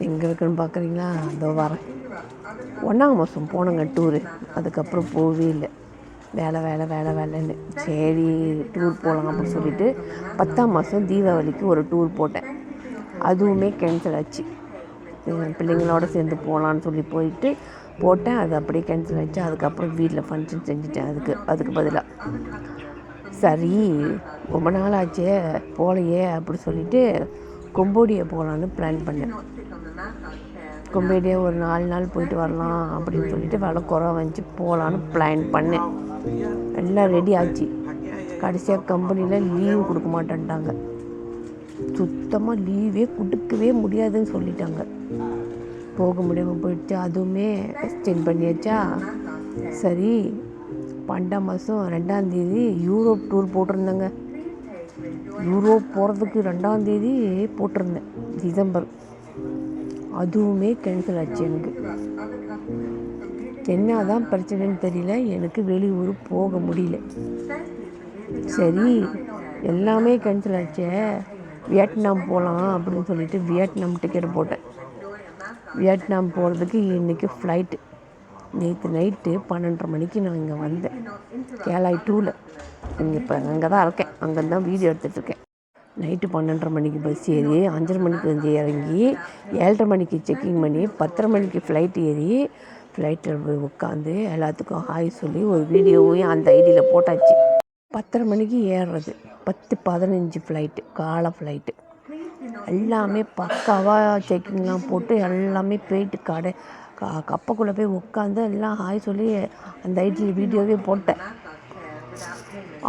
எங்கே இருக்குன்னு பார்க்குறீங்களா? அதோ வரேன். 1ஆம் மாதம் போனோங்க டூரு. அதுக்கப்புறம் போகவே இல்லை. வேலைன்னு. சரி டூர் போகலாம் அப்படின்னு சொல்லிட்டு 10ஆம் மாதம் தீபாவளிக்கு ஒரு டூர் போட்டேன். அதுவுமே கேன்சல் ஆச்சு. பிள்ளைங்களோட சேர்ந்து போகலான்னு சொல்லி போட்டேன். அது அப்படியே கேன்சல் ஆச்சு. அதுக்கப்புறம் வீட்டில் ஃபங்க்ஷன் செஞ்சுட்டேன். அதுக்கு பதிலாக சரி ரொம்ப நாள் ஆச்சே போகலையே அப்படி சொல்லிவிட்டு கொம்போடியா போகலான்னு பிளான் பண்ணேன். கொம்போடியா ஒரு 4 நாள் போயிட்டு வரலாம் அப்படின்னு சொல்லிட்டு விலை குறைவா வந்துச்சு போகலான்னு பிளான் பண்ணேன். எல்லாம் ரெடி ஆச்சு. கடைசியாக கம்பெனியில் லீவு கொடுக்க மாட்டேன்ட்டாங்க. சுத்தமாக லீவே கொடுக்கவே முடியாதுன்னு சொல்லிட்டாங்க. போக முடியாமல் போயிடுச்சு. அதுவுமே எக்ஸ்டெண்ட் பண்ணியாச்சா. சரி 12ஆம் மாதம் 2ஆம் தேதி யூரோப் டூர் போட்டிருந்தேங்க. யூரோப் போகிறதுக்கு 2ஆம் தேதி போட்டிருந்தேன் டிசம்பர். அதுவுமே கேன்சல் ஆச்சு. எனக்கு என்ன தான் பிரச்சனைன்னு தெரியல. எனக்கு வெளியூர் போக முடியல. சரி எல்லாமே கேன்சல் ஆச்சே வியட்நாம் போகலாம் அப்படின்னு சொல்லிட்டு வியட்நாம் டிக்கெட் போட்டேன். வியட்நாம் போகிறதுக்கு இன்றைக்கி ஃப்ளைட்டு. நேற்று நைட்டு 12:30 மணிக்கு நான் இங்கே வந்தேன். கேலாய் 2ல் இப்போ அங்கே தான் இருக்கேன். அங்கேருந்து தான் வீடியோ எடுத்துகிட்ருக்கேன். நைட்டு 12:30 மணிக்கு பஸ் ஏறி 5:30 மணிக்கு வந்து இறங்கி 7:30 மணிக்கு செக்கிங் பண்ணி 10:30 மணிக்கு ஃப்ளைட் ஏறி ஃப்ளைட்டில் போய் உட்காந்து எல்லாத்துக்கும் ஹாய் சொல்லி ஒரு வீடியோவையும் அந்த ஐடியில் போட்டாச்சு. 10:30 மணிக்கு ஏறுறது 10:15 ஃப்ளைட்டு, காலை ஃப்ளைட்டு. எல்லாமே பக்காவாக செக்கிங்லாம் போட்டு எல்லாமே போயிட்டு கப்பக்குள்ளே போய் உட்காந்து எல்லாம் ஹாய் சொல்லி அந்த ஐடியில் வீடியோவே போட்டேன்.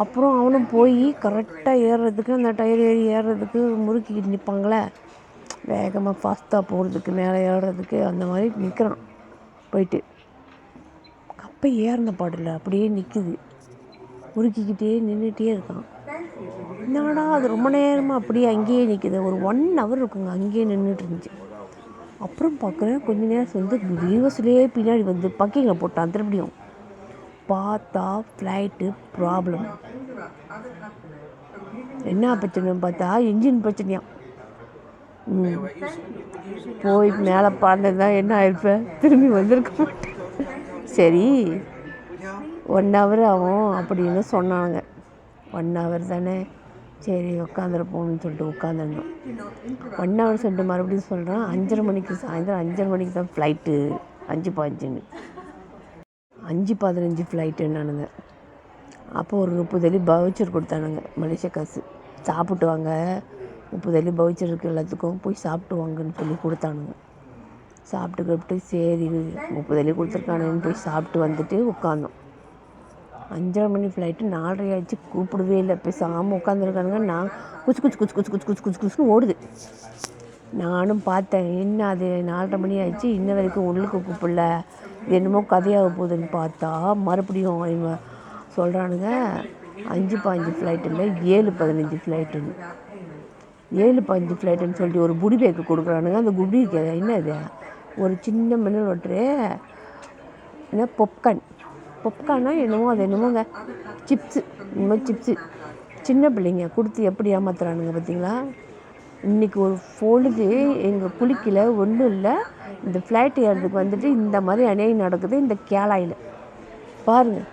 அப்புறம் அவனும் போய் கரெக்டாக ஏறுறதுக்கு அந்த டயர் ஏறுறதுக்கு முறுக்கிக்கிட்டு நிற்பாங்களே, வேகமாக ஃபாஸ்ட்டாக போகிறதுக்கு மேலே ஏறுறதுக்கு அந்த மாதிரி நிற்கிறான். போயிட்டு கப்பை ஏறின பாடல அப்படியே நிற்குது. முறுக்கிக்கிட்டே நின்றுட்டே இருக்கான். என்னடா அது ரொம்ப நேரமாக அப்படியே அங்கேயே நிற்குது. ஒரு 1 hour இருக்குங்க அங்கேயே நின்றுட்டு இருந்துச்சு. அப்புறம் பார்க்குறேன் கொஞ்ச நேரம் வந்து ரிவர்ஸ்லேயே பின்னாடி வந்து பக்கிங்கில் போட்டான். திரும்பியும் பார்த்தா ஃப்ளைட்டு ப்ராப்ளம். என்ன பிரச்சனைன்னு பார்த்தா இன்ஜின் பிரச்சனையாம். போய் மேலே பாடினது தான் என்ன ஆயிருப்பேன், திரும்பி வந்திருக்க மாட்டேன். சரி 1 hour ஆகும் அப்படின்னு சொன்னாங்க. 1 hour தானே சரி உட்காந்துருப்போம்னு சொல்லிட்டு உட்காந்துருந்தோம். 1 hour சொல்லிட்டு மறுபடியும் சொல்கிறான் 5:30 மணிக்கு சாயந்தரம் 5:30 மணிக்கு தான் ஃப்ளைட்டு 5:15 5:15 ஃப்ளைட்டுன்னானுங்க. அப்போ ஒரு 30 பவுச்சர் கொடுத்தானுங்க மலேசியா காசு. சாப்பிட்டு வாங்க 30 பவுச்சர் இருக்குது எல்லாத்துக்கும் போய் சாப்பிட்டு வாங்கன்னு சொல்லி கொடுத்தானுங்க. சாப்பிட்டு சரி 30 கொடுத்துருக்கானுன்னு போய் சாப்பிட்டு வந்துட்டு உட்காந்தோம். 5:30 மணி ஃப்ளைட்டு 4:30 ஆச்சு. கூப்பிடவே இல்லை. பேசாமல் உட்காந்துருக்கானுங்க. நான் குச்சு ஓடுது. நானும் பார்த்தேன் என்ன அது 4:30 மணி ஆயிடுச்சு இன்ன வரைக்கும் உள்ளுக்கு கூப்பிடல, இது என்னமோ கதையாக போகுதுன்னு பார்த்தா மறுபடியும் இவன் சொல்கிறானுங்க 5:15 ஃப்ளைட்டு இல்லை 7:15 ஃப்ளைட்டுன்னு. 7:15 ஃப்ளைட்டுன்னு சொல்லிட்டு ஒரு குடி பேக்கு கொடுக்குறானுங்க. அந்த குடி என்ன இது ஒரு சின்ன மினரல் வாட்டரு என்ன பொப்கார்னா என்னமோ அது என்னமோங்க சிப்ஸு சின்ன பிள்ளைங்க கொடுத்து எப்படி ஏமாத்துறானுங்க பார்த்தீங்களா. இன்றைக்கி ஒரு பொழுது எங்கள் குளிக்கல ஒன்றும் இல்லை. இந்த ஃப்ளைட் ஏறதுக்கு வந்துட்டு இந்த மாதிரி அநியாயம் நடக்குது இந்த கேலாயில். பாருங்கள்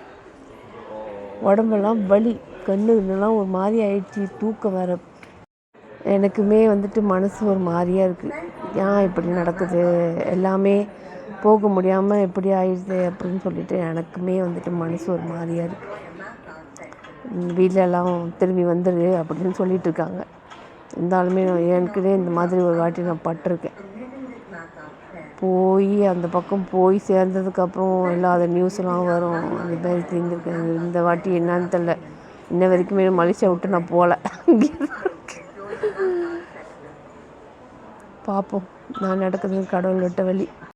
உடம்பெல்லாம் வலி, கண்ணுலாம் ஒரு மாதிரி ஆயிடுச்சு. தூக்கம் வேறு. எனக்குமே வந்துட்டு மனசு ஒரு மாதிரியாக இருக்குது. ஏன் இப்படி நடக்குது, எல்லாமே போக முடியாமல் எப்படி ஆயிடுது அப்படின்னு சொல்லிட்டு எனக்குமே வந்துட்டு மனசு ஒரு மாதிரியாக இருக்குது. வீட்டிலலாம் திரும்பி வந்துடு அப்படின்னு சொல்லிட்டு இருக்காங்க. இருந்தாலுமே எனக்குனே இந்த மாதிரி ஒரு வாட்டி நான் பட்டிருக்கேன். போய் அந்த பக்கம் போய் சேர்ந்ததுக்கப்புறம் இல்லாத நியூஸ்லாம் வரும். அந்த மாதிரி தெரிஞ்சிருக்கேன். இந்த வாட்டி என்னான்னு தெரில. இன்ன வரைக்குமே மலேசியா விட்டு நான் போகல. பார்ப்போம் நான் நடக்குது கடவுள் விட்ட வழி.